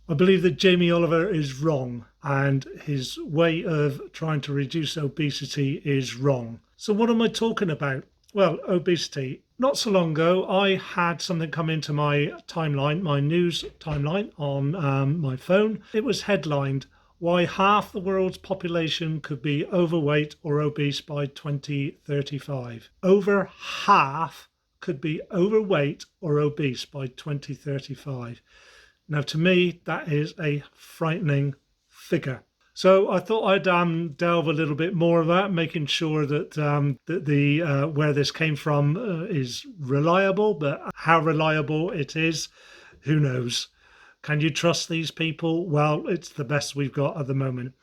I believe that Jamie Oliver is wrong and his way of trying to reduce obesity is wrong. So, what am I talking about? Well, obesity. Not so long ago, I had something come into my timeline, my news timeline on my phone. It was headlined, "Why Half the World's Population Could Be Overweight or Obese by 2035." Over half could be overweight or obese by 2035. Now, to me, that is a frightening figure. So I thought I'd delve a little bit more of that, making sure that that the where this came from is reliable. But how reliable it is, who knows? Can you trust these people? Well, it's the best we've got at the moment.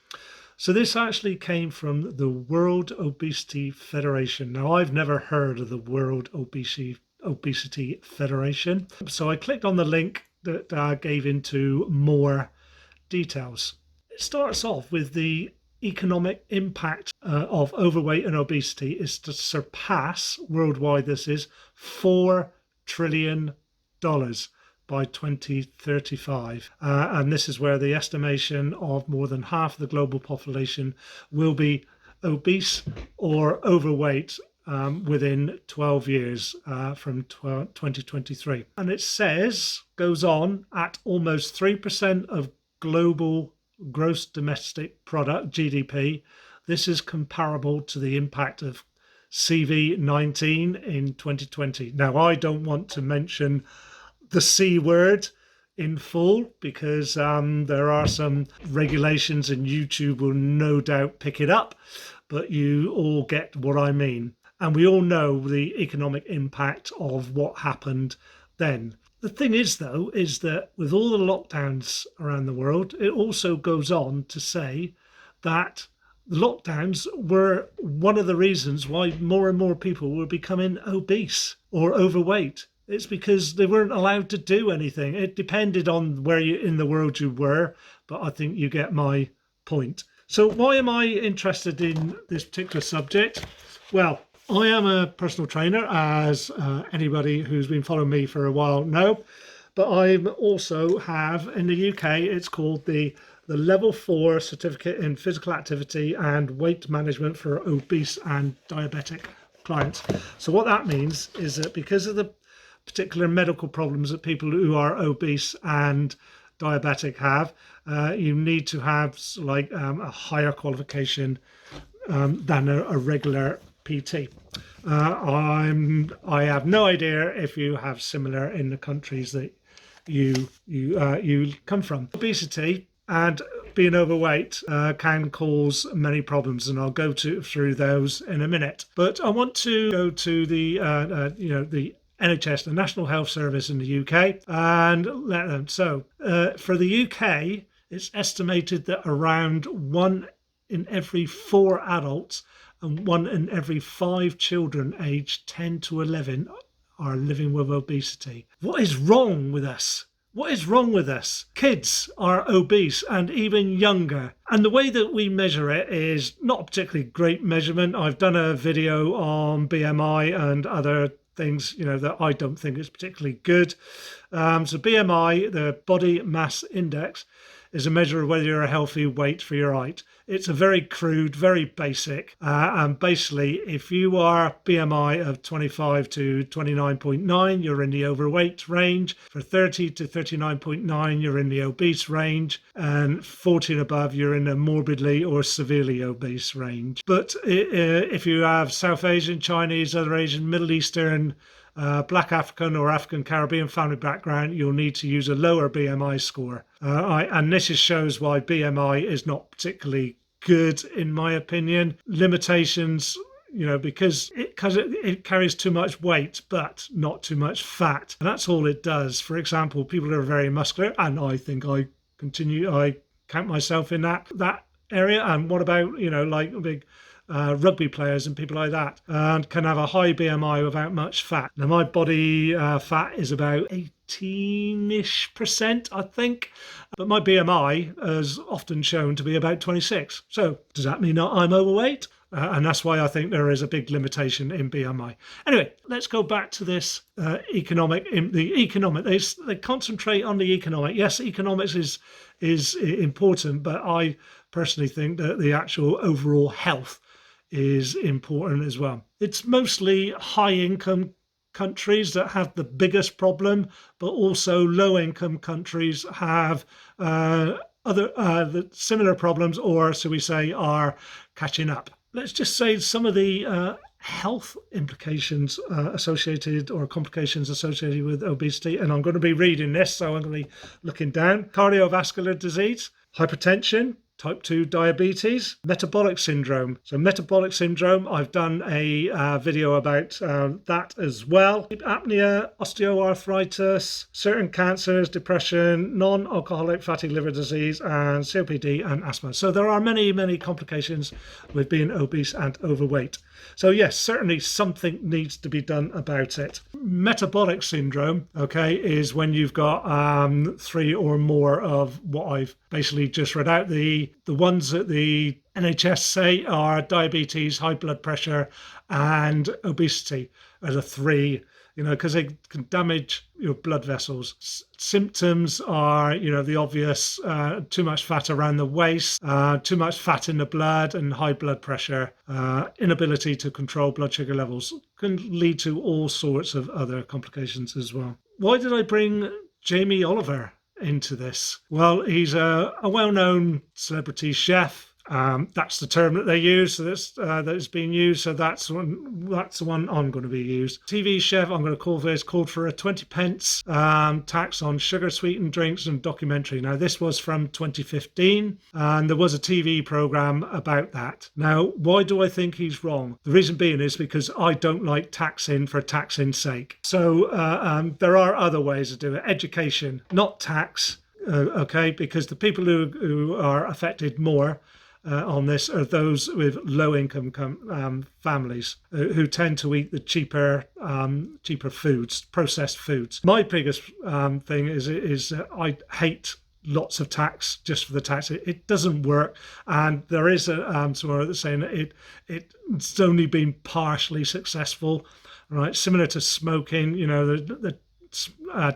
So this actually came from the World Obesity Federation. Now, I've never heard of the World Obesity Federation. So I clicked on the link that gave into more details. It starts off with the economic impact of overweight and obesity is to surpass worldwide, this is $4 trillion by 2035. And this is where the estimation of more than half the global population will be obese or overweight within 12 years from 2023. And it goes on, at almost 3% of global gross domestic product, GDP. This is comparable to the impact of CV-19 in 2020. Now, I don't want to mention the C word in full because there are some regulations and YouTube will no doubt pick it up, but you all get what I mean. And we all know the economic impact of what happened then. The thing is, though, is that with all the lockdowns around the world, it also goes on to say that the lockdowns were one of the reasons why more and more people were becoming obese or overweight. It's because they weren't allowed to do anything. It depended on where in the world you were, but I think you get my point. So why am I interested in this particular subject? Well, I am a personal trainer, as anybody who's been following me for a while know, but I also have in the UK, it's called the Level 4 Certificate in Physical Activity and Weight Management for Obese and Diabetic clients. So what that means is that because of the particular medical problems that people who are obese and diabetic have, you need to have like a higher qualification than a regular PT. I have no idea if you have similar in the countries that you come from. Obesity and being overweight can cause many problems, and I'll go through those in a minute. But I want to go to the the NHS, the National Health Service in the UK, and let them. So for the UK, it's estimated that around 1 in every 4 adults and 1 in every 5 children aged 10 to 11 are living with obesity. What is wrong with us? What is wrong with us? Kids are obese and even younger. And the way that we measure it is not a particularly great measurement. I've done a video on BMI and other things, that I don't think is particularly good. So BMI, the body mass index, is a measure of whether you're a healthy weight for your height. It's a very crude, very basic. And basically, if you are BMI of 25 to 29.9, you're in the overweight range. For 30 to 39.9, you're in the obese range. And 40 and above, you're in the morbidly or severely obese range. But if you have South Asian, Chinese, other Asian, Middle Eastern, Black African or African Caribbean family background, you'll need to use a lower BMI score. And this shows why BMI is not particularly good, in my opinion. Limitations, because it carries too much weight, but not too much fat. And that's all it does. For example, people who are very muscular, and I think I count myself in that area. And what about, like big rugby players and people like that, and can have a high BMI without much fat. Now my body fat is about 18-ish%, I think, but my BMI is often shown to be about 26. So does that mean I'm overweight? And that's why I think there is a big limitation in BMI. Anyway, let's go back to this economic. They concentrate on the economic. Yes, economics is important, but I personally think that the actual overall health is important as well. It's mostly high income countries that have the biggest problem, but also low income countries have other similar problems, or so we say, are catching up. Let's just say some of the health implications associated, or complications associated with obesity. And I'm going to be reading this, so I'm going to be looking down. Cardiovascular disease, hypertension, type 2 diabetes, metabolic syndrome. So metabolic syndrome, I've done a video about that as well. Sleep apnea, osteoarthritis, certain cancers, depression, non-alcoholic fatty liver disease, and COPD and asthma. So there are many, many complications with being obese and overweight. So yes, certainly something needs to be done about it. Metabolic syndrome, okay, is when you've got 3 or more of what I've basically just read out. The ones that the NHS say are diabetes, high blood pressure, and obesity are the 3, because they can damage your blood vessels. Symptoms are, the obvious, too much fat around the waist, too much fat in the blood, and high blood pressure. Inability to control blood sugar levels can lead to all sorts of other complications as well. Why did I bring Jamie Oliver into this? Well, he's a well-known celebrity chef. That's the term that they use, so that is being used. So that's the one I'm going to be used. TV chef, I'm going to call this, called for a 20 pence tax on sugar sweetened drinks and documentary. Now this was from 2015, and there was a TV program about that. Now, why do I think he's wrong? The reason being is because I don't like taxing for taxing's sake. So there are other ways to do it. Education, not tax. Okay, because the people who are affected more on this are those with low-income families who tend to eat the cheaper foods, processed foods. My biggest thing is I hate lots of tax just for the tax. It doesn't work, and there is somewhere that's saying that it's only been partially successful. Right, similar to smoking, the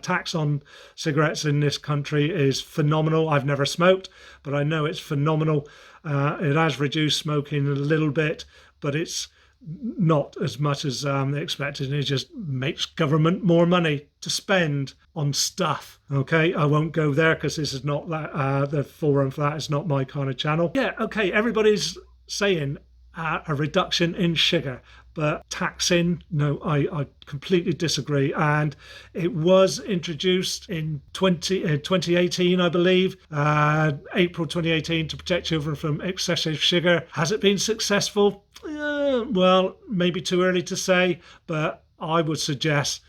tax on cigarettes in this country is phenomenal. I've never smoked, but I know it's phenomenal. It has reduced smoking a little bit, but it's not as much as they expected. It just makes government more money to spend on stuff. Okay, I won't go there because this is not the forum for that. It's not my kind of channel. Yeah, okay, everybody's saying a reduction in sugar, but taxing, no, I completely disagree. And it was introduced in 2018, I believe, April 2018, to protect children from excessive sugar. Has it been successful? Well, maybe too early to say, but I would suggest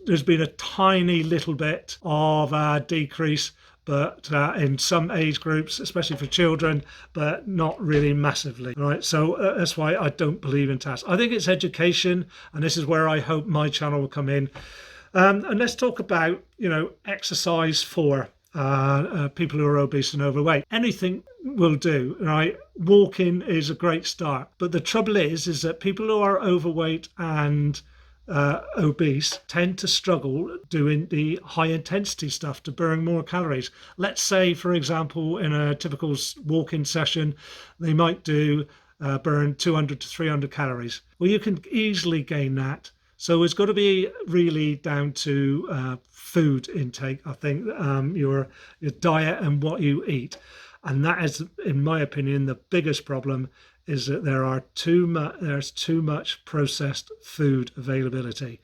there's been a tiny little bit of decrease, but in some age groups, especially for children, but not really massively, right? So that's why I don't believe in tax. I think it's education, and this is where I hope my channel will come in. And let's talk about, exercise for people who are obese and overweight. Anything will do, right? Walking is a great start, but the trouble is that people who are overweight and obese tend to struggle doing the high intensity stuff to burn more calories. Let's say, for example, in a typical walking session, they might burn 200 to 300 calories. Well, you can easily gain that. So it's got to be really down to food intake, I think, your diet and what you eat. And that is, in my opinion, the biggest problem, is that there's too much processed food availability.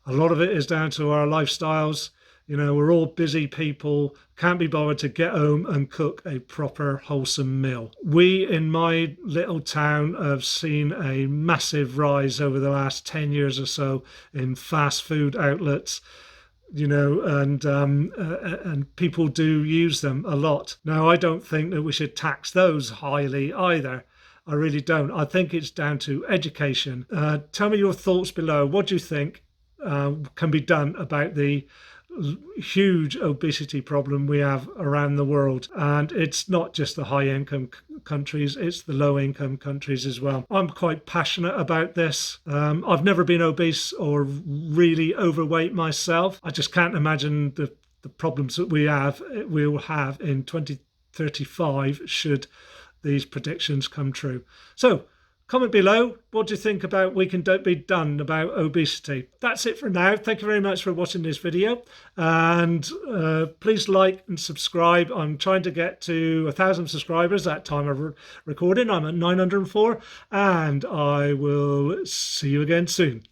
A lot of it is down to our lifestyles. We're all busy people, can't be bothered to get home and cook a proper wholesome meal. We in my little town have seen a massive rise over the last 10 years or so in fast food outlets. And people do use them a lot. Now, I don't think that we should tax those highly either. I really don't. I think it's down to education. Tell me your thoughts below. What do you think can be done about the huge obesity problem we have around the world, and it's not just the high income countries, it's the low income countries as well. I'm quite passionate about this. I've never been obese or really overweight myself. I just can't imagine the problems that we will have in 2035 should these predictions come true. So comment below, what do you think about We Can Don't Be Done about obesity? That's it for now. Thank you very much for watching this video, and please like and subscribe. I'm trying to get to 1,000 subscribers at time of recording. I'm at 904, and I will see you again soon.